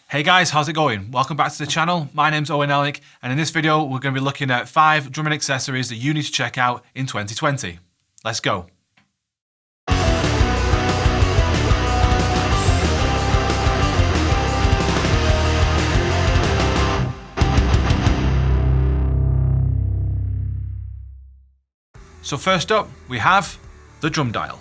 Hey guys, how's it going? Welcome back to the channel. My name's OwenAlec, and in this video we're going to be looking at 5 drumming accessories that you need to check out in 2020. Let's go. So first up, we have the Drumdial.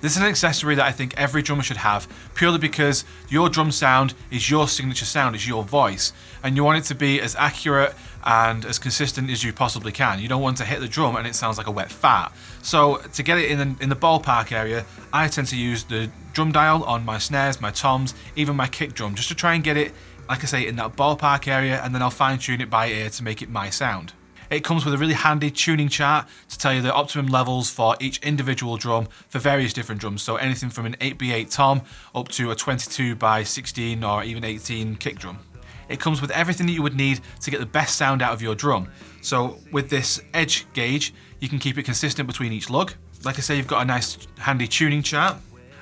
This is an accessory that I think every drummer should have, purely because your drum sound is your signature sound, it's your voice, and you want it to be as accurate and as consistent as you possibly can. You don't want to hit the drum and it sounds like a wet fart. So to get it in the ballpark area, I tend to use the Drumdial on my snares, my toms, even my kick drum, just to try and get it, like I say, in that ballpark area, and then I'll fine tune it by ear to make it my sound. It comes with a really handy tuning chart to tell you the optimum levels for each individual drum for various different drums. So anything from an 8x8 tom up to a 22x16 or even 18 kick drum. It comes with everything that you would need to get the best sound out of your drum. So with this edge gauge, you can keep it consistent between each lug. Like I say, you've got a nice handy tuning chart,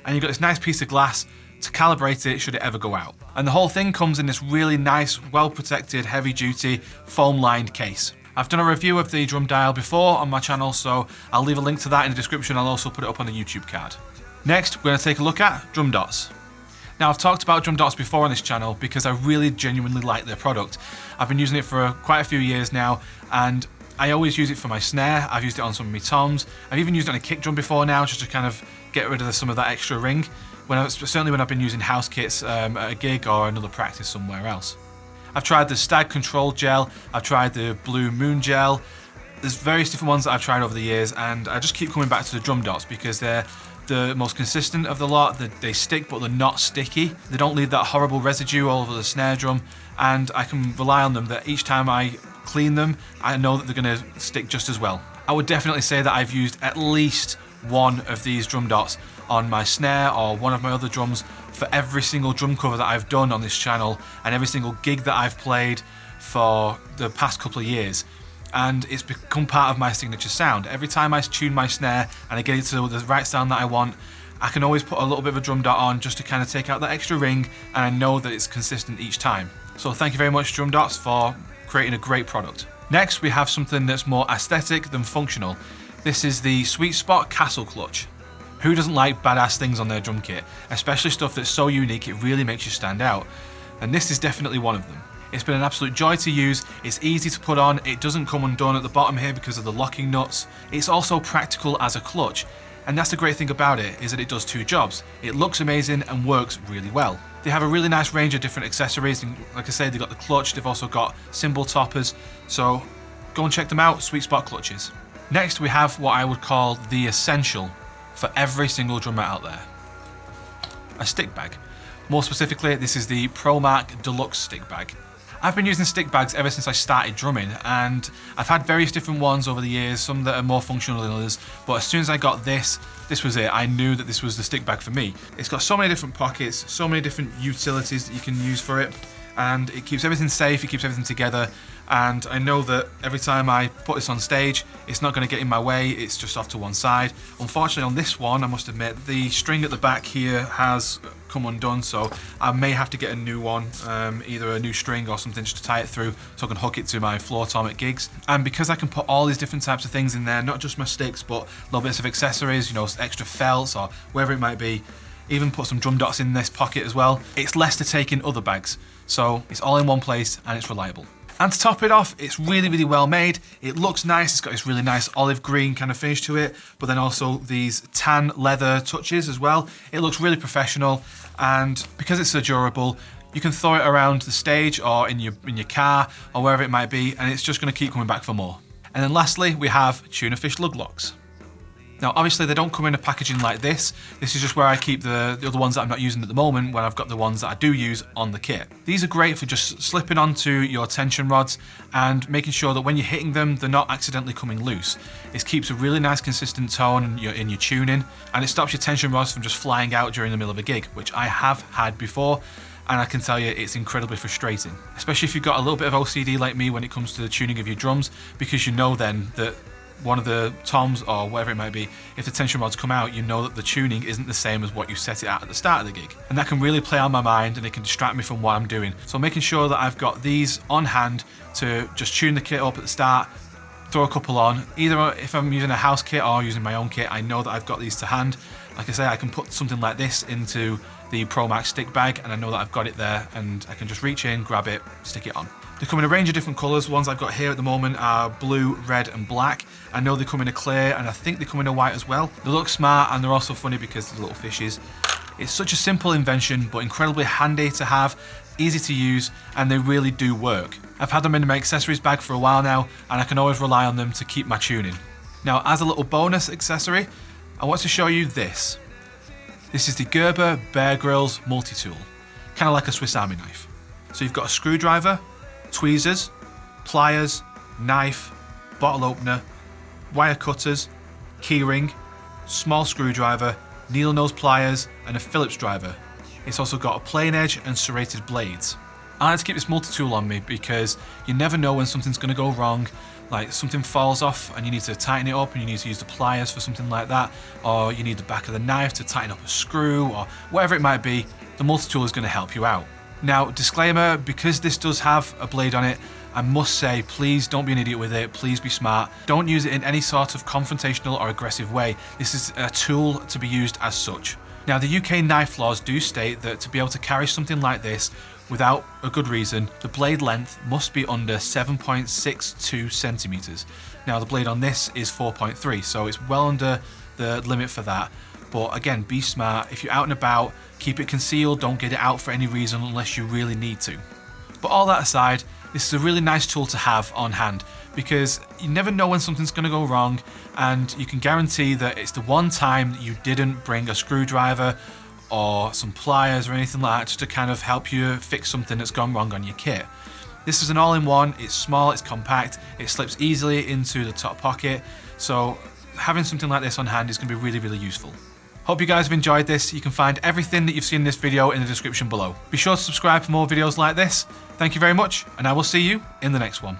and you've got this nice piece of glass to calibrate it should it ever go out. And the whole thing comes in this really nice, well protected, heavy duty, foam lined case. I've done a review of the Drumdial before on my channel, so I'll leave a link to that in the description. I'll also put it up on the YouTube card. Next, we're going to take a look at drum dots. Now, I've talked about drum dots before on this channel because I really genuinely like their product. I've been using it for quite a few years now, and I always use it for my snare. I've used it on some of my toms. I've even used it on a kick drum before now, just to kind of get rid of some of that extra ring. Certainly when I've been using house kits at a gig or another practice somewhere else. I've tried the Stag Control Gel, I've tried the Blue Moon Gel. There's various different ones that I've tried over the years, and I just keep coming back to the drum dots because they're the most consistent of the lot. They stick, but they're not sticky. They don't leave that horrible residue all over the snare drum, and I can rely on them that each time I clean them, I know that they're going to stick just as well. I would definitely say that I've used at least one of these drum dots on my snare or one of my other drums for every single drum cover that I've done on this channel and every single gig that I've played for the past couple of years. And it's become part of my signature sound. Every time I tune my snare and I get it to the right sound that I want, I can always put a little bit of a drum dot on just to kind of take out that extra ring, and I know that it's consistent each time. So thank you very much, Drum Dots, for creating a great product. Next, we have something that's more aesthetic than functional. This is the Sweet Spot Castle Clutch. Who doesn't like badass things on their drum kit? Especially stuff that's so unique it really makes you stand out. And this is definitely one of them. It's been an absolute joy to use, it's easy to put on, it doesn't come undone at the bottom here because of the locking nuts. It's also practical as a clutch, and that's the great thing about it, is that it does 2 jobs. It looks amazing and works really well. They have a really nice range of different accessories, and like I say, they've got the clutch, they've also got cymbal toppers, so go and check them out, Sweet Spot Clutches. Next, we have what I would call the essential for every single drummer out there. A stick bag. More specifically, this is the Promac Deluxe stick bag. I've been using stick bags ever since I started drumming, and I've had various different ones over the years, some that are more functional than others, but as soon as I got this was it. I knew that this was the stick bag for me. It's got so many different pockets, so many different utilities that you can use for it, and it keeps everything safe, it keeps everything together, and I know that every time I put this on stage, it's not going to get in my way, it's just off to one side. Unfortunately on this one, I must admit, the string at the back here has come undone, so I may have to get a new one, either a new string or something just to tie it through so I can hook it to my floor tom at gigs. And because I can put all these different types of things in there, not just my sticks, but little bits of accessories, you know, extra felts or wherever it might be, even put some drum dots in this pocket as well, it's less to take in other bags. So it's all in one place and it's reliable. And to top it off, it's really, really well made. It looks nice, it's got this really nice olive green kind of finish to it, but then also these tan leather touches as well. It looks really professional, and because it's so durable, you can throw it around the stage or in your car or wherever it might be, and it's just going to keep coming back for more. And then lastly, we have Tuna Fish lug locks. Now obviously they don't come in a packaging like this. This is just where I keep the other ones that I'm not using at the moment, when I've got the ones that I do use on the kit. These are great for just slipping onto your tension rods and making sure that when you're hitting them, they're not accidentally coming loose. This keeps a really nice consistent tone in your tuning, and it stops your tension rods from just flying out during the middle of a gig, which I have had before. And I can tell you it's incredibly frustrating, especially if you've got a little bit of OCD like me when it comes to the tuning of your drums, because you know then that one of the toms or whatever it might be, if the tension rods come out, you know that the tuning isn't the same as what you set it at the start of the gig. And that can really play on my mind and it can distract me from what I'm doing. So making sure that I've got these on hand to just tune the kit up at the start, throw a couple on. Either if I'm using a house kit or using my own kit, I know that I've got these to hand. Like I say, I can put something like this into the Promac stick bag and I know that I've got it there and I can just reach in, grab it, stick it on. They come in a range of different colours. Ones I've got here at the moment are blue, red and black. I know they come in a clear and I think they come in a white as well. They look smart and they're also funny because they're little fishes. It's such a simple invention but incredibly handy to have, easy to use, and they really do work. I've had them in my accessories bag for a while now and I can always rely on them to keep my tuning. Now, as a little bonus accessory, I want to show you this. This is the Gerber Bear Grylls multi-tool, kind of like a Swiss Army knife. So you've got a screwdriver, tweezers, pliers, knife, bottle opener, wire cutters, keyring, small screwdriver, needle nose pliers and a Phillips driver. It's also got a plain edge and serrated blades. I like to keep this multi-tool on me because you never know when something's going to go wrong, like something falls off and you need to tighten it up and you need to use the pliers for something like that, or you need the back of the knife to tighten up a screw or whatever it might be, the multi-tool is going to help you out. Now, disclaimer, because this does have a blade on it, I must say, please don't be an idiot with it, please be smart. Don't use it in any sort of confrontational or aggressive way. This is a tool to be used as such. Now, the UK knife laws do state that to be able to carry something like this without a good reason, the blade length must be under 7.62 centimeters. Now, the blade on this is 4.3, so it's well under the limit for that. But again, be smart. If you're out and about, keep it concealed, don't get it out for any reason unless you really need to. But all that aside, this is a really nice tool to have on hand because you never know when something's going to go wrong, and you can guarantee that it's the one time that you didn't bring a screwdriver or some pliers or anything like that just to kind of help you fix something that's gone wrong on your kit. This is an all-in-one, it's small, it's compact, it slips easily into the top pocket, so having something like this on hand is going to be really, really useful. Hope you guys have enjoyed this. You can find everything that you've seen in this video in the description below. Be sure to subscribe for more videos like this. Thank you very much, and I will see you in the next one.